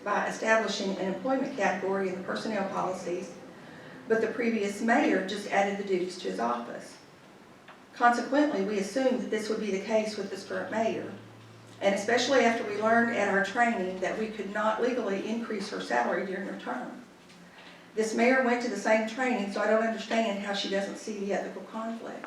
by establishing an employment category in the personnel policies, but the previous mayor just added the duties to his office. Consequently, we assumed that this would be the case with this current mayor, and especially after we learned at our training that we could not legally increase her salary during her term. This mayor went to the same training, so I don't understand how she doesn't see the ethical conflict.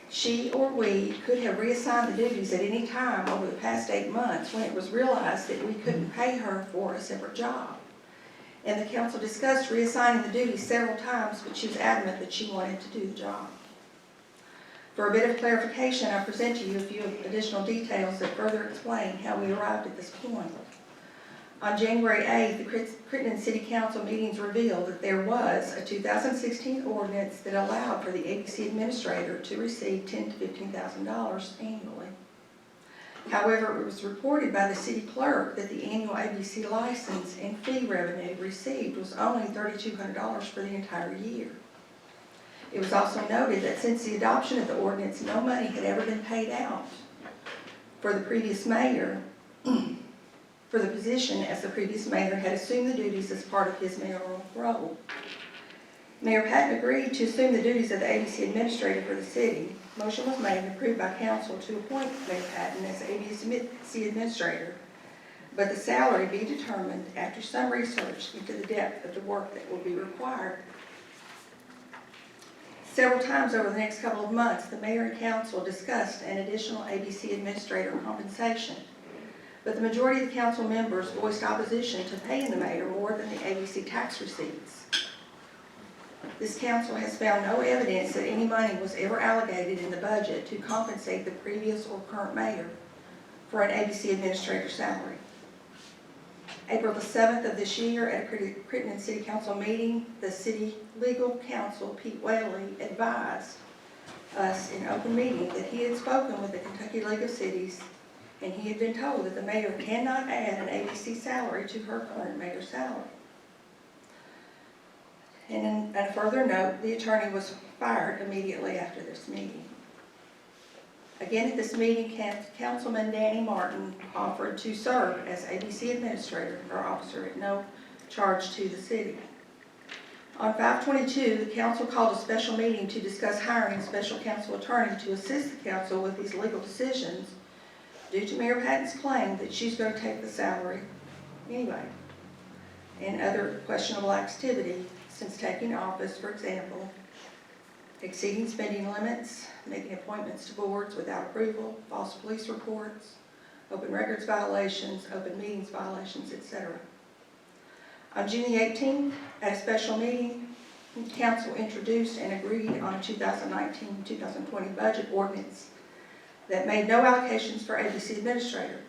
She or we could have reassigned the duties at any time over the past 8 months when it was realized that we couldn't pay her for a separate job. And the council discussed reassigning the duties several times, but she was adamant that she wanted to do the job. For a bit of clarification, I present to you a few additional details that further explain how we arrived at this point. On January 8th, the Crittenden City Council meetings revealed that there was a 2016 ordinance that allowed for the ABC administrator to receive $10,000 to $15,000 annually. However, it was reported by the city clerk that the annual ABC license and fee revenue received was only $3,200 for the entire year. It was also noted that since the adoption of the ordinance, no money had ever been paid out for the previous mayor for the position, as the previous mayor had assumed the duties as part of his mayoral role. Mayor Patton agreed to assume the duties of the ABC administrator for the city. Motion was made and approved by council to appoint Mayor Patton as the ABC administrator, but the salary be determined after some research into the depth of the work that will be required. Several times over the next couple of months, the mayor and council discussed an additional ABC administrator compensation, but the majority of the council members voiced opposition to paying the mayor more than the ABC tax receipts. This council has found no evidence that any money was ever allocated in the budget to compensate the previous or current mayor for an ABC administrator salary. April the 7th of this year, at a Crittenden City Council meeting, the city legal counsel, Pete Whaley, advised us in open meeting that he had spoken with the Kentucky League of Cities, and he had been told that the mayor cannot add an ABC salary to her current mayor's salary. And on a further note, the attorney was fired immediately after this meeting. Again, at this meeting, Councilman Danny Martin offered to serve as ABC administrator or officer at no charge to the city. On 5/22, the council called a special meeting to discuss hiring a special council attorney to assist the council with these legal decisions due to Mayor Patton's claim that she's going to take the salary anyway, and other questionable activity since taking office, for example, exceeding spending limits, making appointments to boards without approval, false police reports, open records violations, open meetings violations, etc. On June the 18th, at a special meeting, council introduced and agreed on a 2019-2020 budget ordinance that made no allocations for ABC administrator.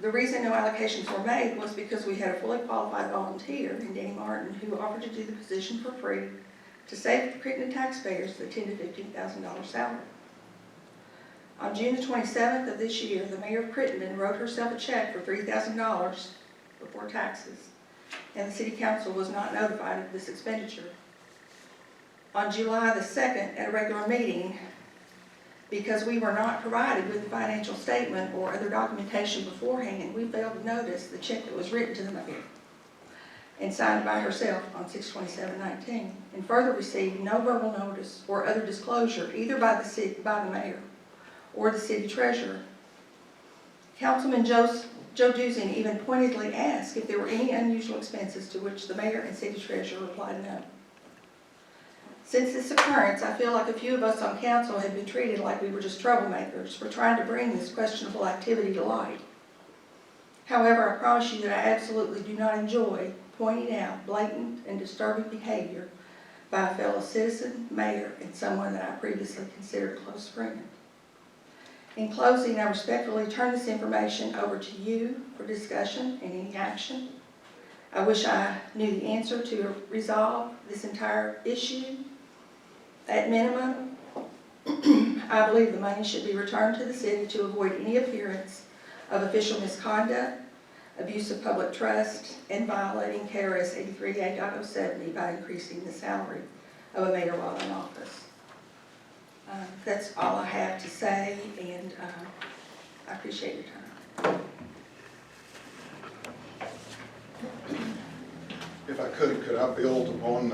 The reason no allocations were made was because we had a fully qualified volunteer in Danny Martin who offered to do the position for free to save the Crittenden taxpayers the $10,000 to $15,000 salary. On June the 27th of this year, the mayor of Crittenden wrote herself a check for $3,000 before taxes, and the city council was not notified of this expenditure. On July the 2nd, at a regular meeting, because we were not provided with a financial statement or other documentation beforehand, we failed to notice the check that was written to the mayor and signed by herself on 6/27/19, and further received no verbal notice or other disclosure either by the mayor or the city treasurer. Councilman Joe Duzin even pointedly asked if there were any unusual expenses, to which the mayor and city treasurer replied no. Since this occurrence, I feel like a few of us on council have been treated like we were just troublemakers for trying to bring this questionable activity to light. However, I promise you that I absolutely do not enjoy pointing out blatant and disturbing behavior by a fellow citizen, mayor, and someone that I previously considered a close friend. In closing, I respectfully turn this information over to you for discussion and any action. I wish I knew the answer to resolve this entire issue. At minimum, I believe the money should be returned to the city to avoid any appearance of official misconduct, abuse of public trust, and violating KRS 83A.070 by increasing the salary of a mayor while in office. That's all I have to say, and I appreciate your time. If I could I build upon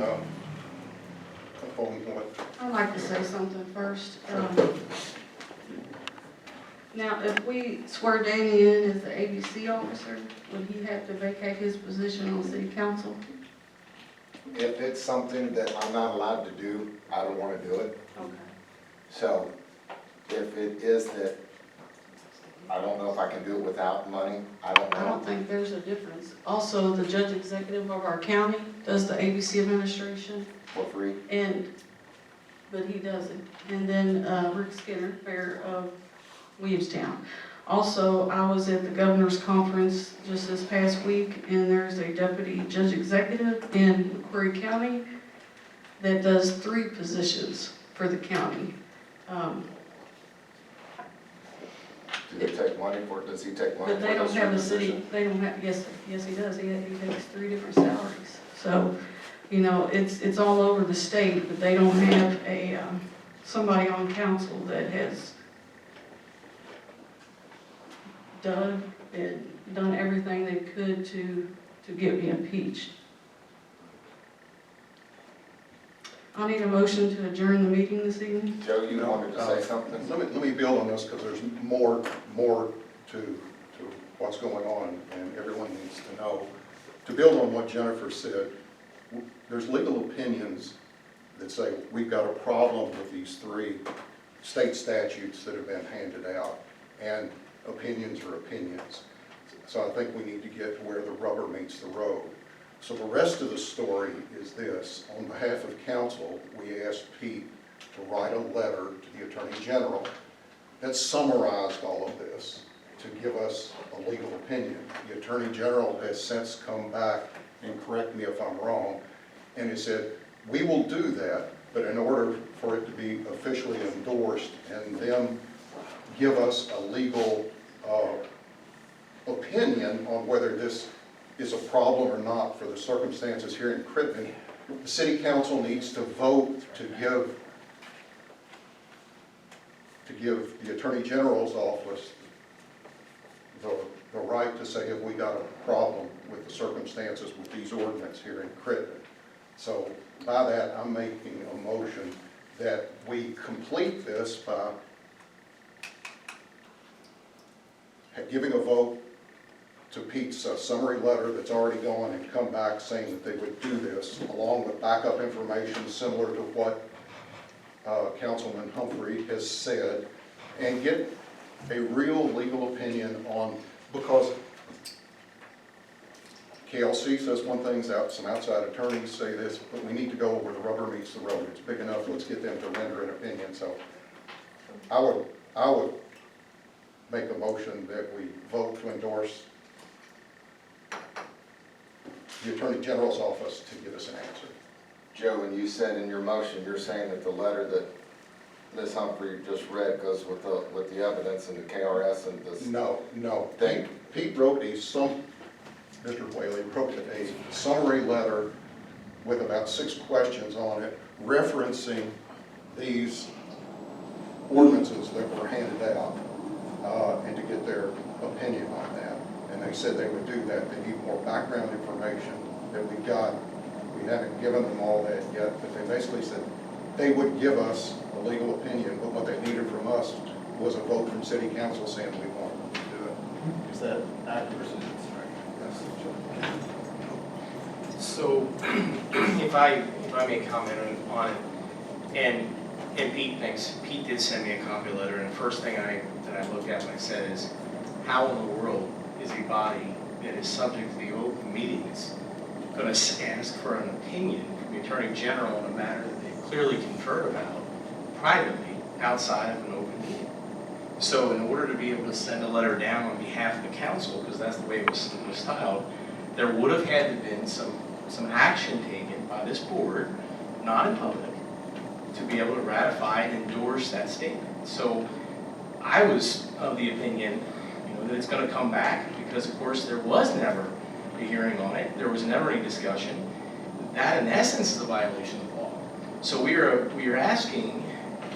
what? I'd like to say something first. Now, if we swear Danny in as the ABC officer, would he have to vacate his position on city council? If it's something that I'm not allowed to do, I don't want to do it. Okay. So if it is that, I don't know if I can do it without money, I don't I don't know. think there's a difference. Also, the judge executive of our county does the ABC administration, For free. but he doesn't. And then Rick Skinner, mayor of Williamstown. Also, I was at the governor's conference just this past week, and there's a deputy judge executive in McQuarrie County that does 3 positions for the county. Do they take money for it? Does he take money for But they don't this have a city, position? they don't have, yes, he does, he takes 3 different salaries. So, you know, it's all over the state, but they don't have a, somebody on council that has done everything they could to get me impeached. I need a motion to adjourn the meeting this evening. Joe, you wanted to say something? Let me build on this because there's more to what's going on, and everyone needs to know. To build on what Jennifer said, there's legal opinions that say we've got a problem with these 3 state statutes that have been handed out, and opinions are opinions. So I think we need to get to where the rubber meets the road. So the rest of the story is this. On behalf of council, we asked Pete to write a letter to the Attorney General that summarized all of this to give us a legal opinion. The Attorney General has since come back, and correct me if I'm wrong, and he said, we will do that, but in order for it to be officially endorsed and then give us a legal opinion on whether this is a problem or not for the circumstances here in Crittenden, the City Council needs to vote to give the Attorney General's office the right to say if we got a problem with the circumstances with these ordinances here in Crittenden. So by that, I'm making a motion that we complete this by giving a vote to Pete's summary letter that's already gone and come back saying that they would do this, along with backup information similar to what Councilman Humphrey has said, and get a real legal opinion on, because KLC says one thing, some outside attorneys say this, but we need to go where the rubber meets the road. It's big enough, let's get them to render an opinion. So I would make a motion that we vote to endorse the Attorney General's office to give us an answer. Joe, when you said in your motion, you're saying that the letter that Ms. Humphrey just read goes with the evidence and the KRS and this? No. Thing. Pete wrote Mr. Whaley wrote a summary letter with about 6 questions on it, referencing these ordinances that were handed out, and to get their opinion on that. And they said they would do that. They need more background information that we got. We haven't given them all that yet, but they basically said they would give us a legal opinion, but what they needed from us was a vote from City Council saying we want them to do it. Is that accurate? Yes. So, if I may comment on it, and Pete did send me a copy letter, and the first thing that I looked at when I said is, how in the world is a body that is subject to the open meetings going to ask for an opinion from the Attorney General on a matter that they clearly conferred about privately outside of an open meeting? So in order to be able to send a letter down on behalf of the council, because that's the way it was styled, there would have had to have been some action taken by this board, not in public, to be able to ratify and endorse that statement. So I was of the opinion, that it's going to come back because, of course, there was never a hearing on it. There was never any discussion. That, in essence, is a violation of the law. So we are asking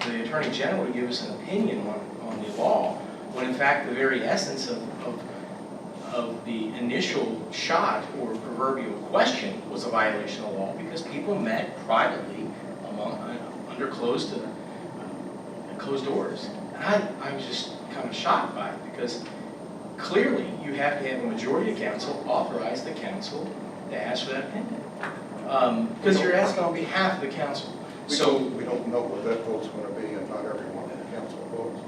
the Attorney General to give us an opinion on the law, when in fact the very essence of of the initial shot or proverbial question was a violation of law because people met privately under closed doors. And I was just kind of shocked by it because clearly you have to have a majority of council authorize the council to ask for that opinion. Because you're asking on behalf of the council. We don't know what that vote's gonna be, and not everyone in the council votes.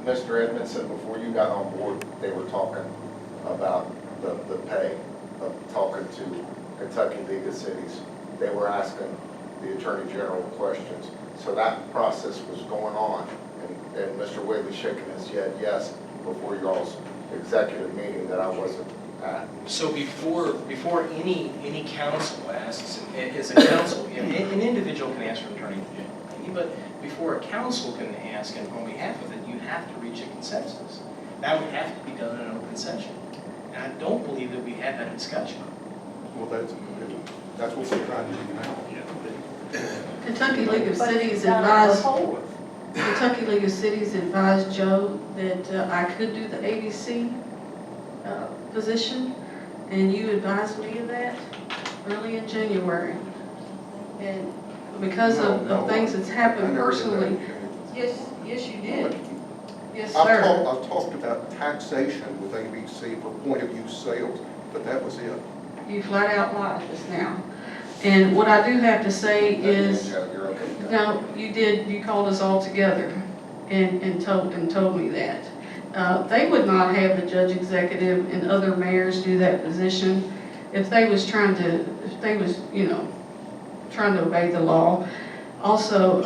Mr. Edmondson, before you got on board, they were talking about the pay, of talking to Kentucky League of Cities. They were asking the Attorney General questions. So that process was going on, and Mr. Whaley shaking his head yes before y'all's executive meeting that I wasn't at. So before any council asks, as a council, an individual can ask for an attorney, but before a council can ask and on behalf of it, you have to reach a consensus. That would have to be done in an open session. And I don't believe that we had that discussion. Well, that's what we're trying to do now. Kentucky League of Cities advised, Kentucky League of Cities advised Joe that I could do the ABC position, and you advised me of that early in January. And because of things that's happened personally. Yes, you did. Yes, sir. I've talked about taxation with ABC for point of use sales, but that was it. You flat out lied just now. And what I do have to say is, You're okay. no, you did, you called us all together and told me that. They would not have the judge executive and other mayors do that position if they was trying to, trying to obey the law. Also,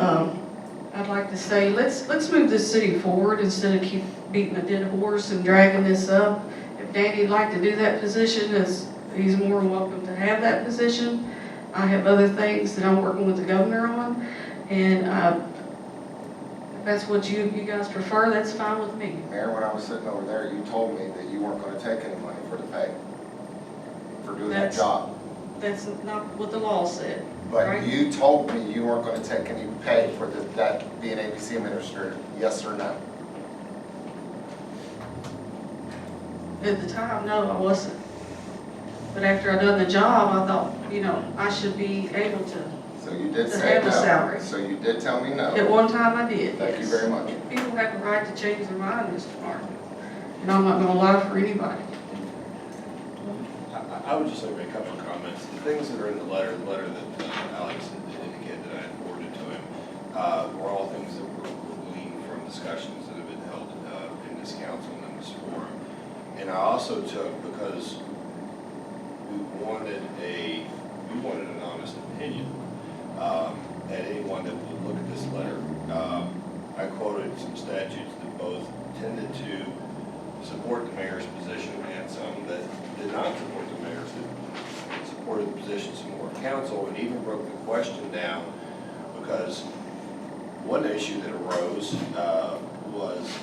I'd like to say, let's move this city forward instead of keep beating a dead horse and dragging this up. If Danny'd like to do that position, he's more than welcome to have that position. I have other things that I'm working with the governor on, and if that's what you guys prefer, that's fine with me. Mayor, when I was sitting over there, you told me that you weren't gonna take any money for the pay, for doing that That's- job. That's not what the law said. But right? you told me you weren't gonna take any pay for that being ABC administrator, yes or no? At the time, no, I wasn't. But after I done the job, I thought, I should be able to. So you did To say have no. a salary. So you did tell me no. At one time I did, Thank you yes. very much. People have the right to change their mind, Mr. Martin. And I'm not gonna lie for anybody. I would just like to make a couple of comments. The things that are in the letter that Alex indicated that I had forwarded to him, were all things that were gleaned from discussions that have been held in this council and in this forum. And I also took, because we wanted an honest opinion, at anyone that would look at this letter. I quoted some statutes that both tended to support the mayor's position and some that did not support the mayor's, that supported the position some more of council, and even broke the question down, because one issue that arose was,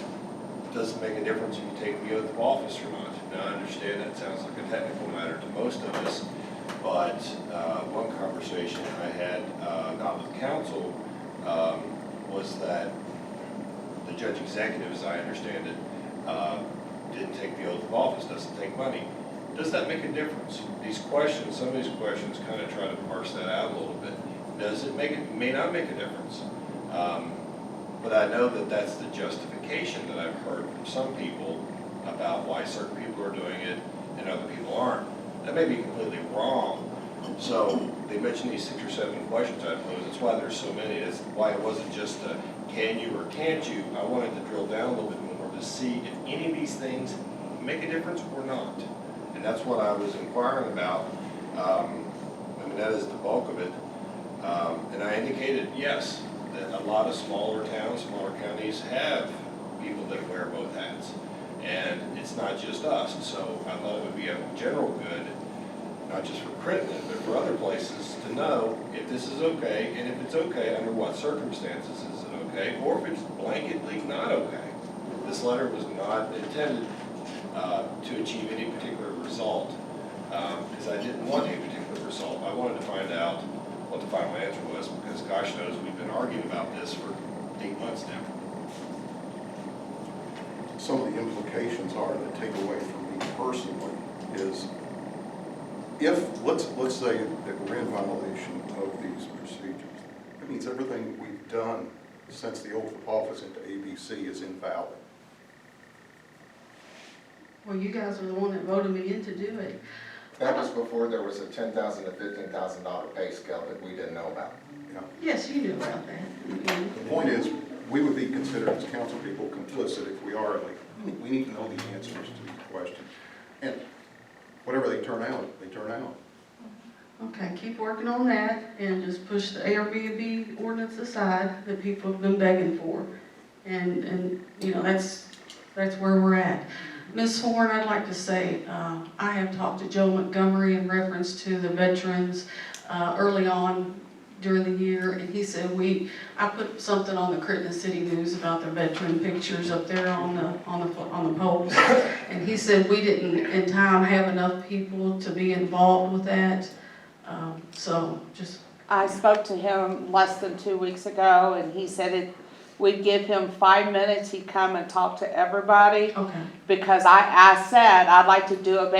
does it make a difference if you take the oath of office or not? Now, I understand that sounds like a technical matter to most of us, but one conversation I had, not with council, was that the judge executive, as I understand it, didn't take the oath of office, doesn't take money. Does that make a difference? These questions, some of these questions kind of try to parse that out a little bit. Does it make it, may not make a difference. But I know that that's the justification that I've heard from some people about why certain people are doing it and other people aren't. That may be completely wrong. So they mentioned these 6 or 7 questions I posed. That's why there's so many. That's why it wasn't just a can you or can't you. I wanted to drill down a little bit more to see if any of these things make a difference or not. And that's what I was inquiring about. That is the bulk of it. And I indicated, yes, that a lot of smaller towns, smaller counties have people that wear both hats. And it's not just us. So I thought it would be a general good, not just for Crittenden, but for other places to know if this is okay, and if it's okay, under what circumstances is it okay, or if it's blanketly not okay. This letter was not intended to achieve any particular result, because I didn't want a particular result. I wanted to find out what the final answer was, because gosh knows we've been arguing about this for 8 months now. Some of the implications are that take away from me personally is if, let's say that we're in violation of these procedures, that means everything we've done since the oath of office into ABC is invalid. Well, you guys are the one that voted me in to do it. That was before there was a $10,000 to $15,000 pay scale that we didn't know about. You know? Yes, you knew about that. The point is, we would be considered as council people complicit if we are. Like, we need to know the answers to these questions. And whatever they turn out, they turn out. Okay, keep working on that and just push the Airbnb ordinance aside that people have been begging for. And you know, that's where we're at. Ms. Horn, I'd like to say, I have talked to Joe Montgomery in reference to the veterans early on during the year, and he said I put something on the Crittenden City News about the veteran pictures up there on the poles, and he said we didn't in time have enough people to be involved with that, so just. I spoke to him less than 2 weeks ago, and he said we'd give him 5 minutes, he'd come and talk to everybody, Okay. because I said I'd like to do a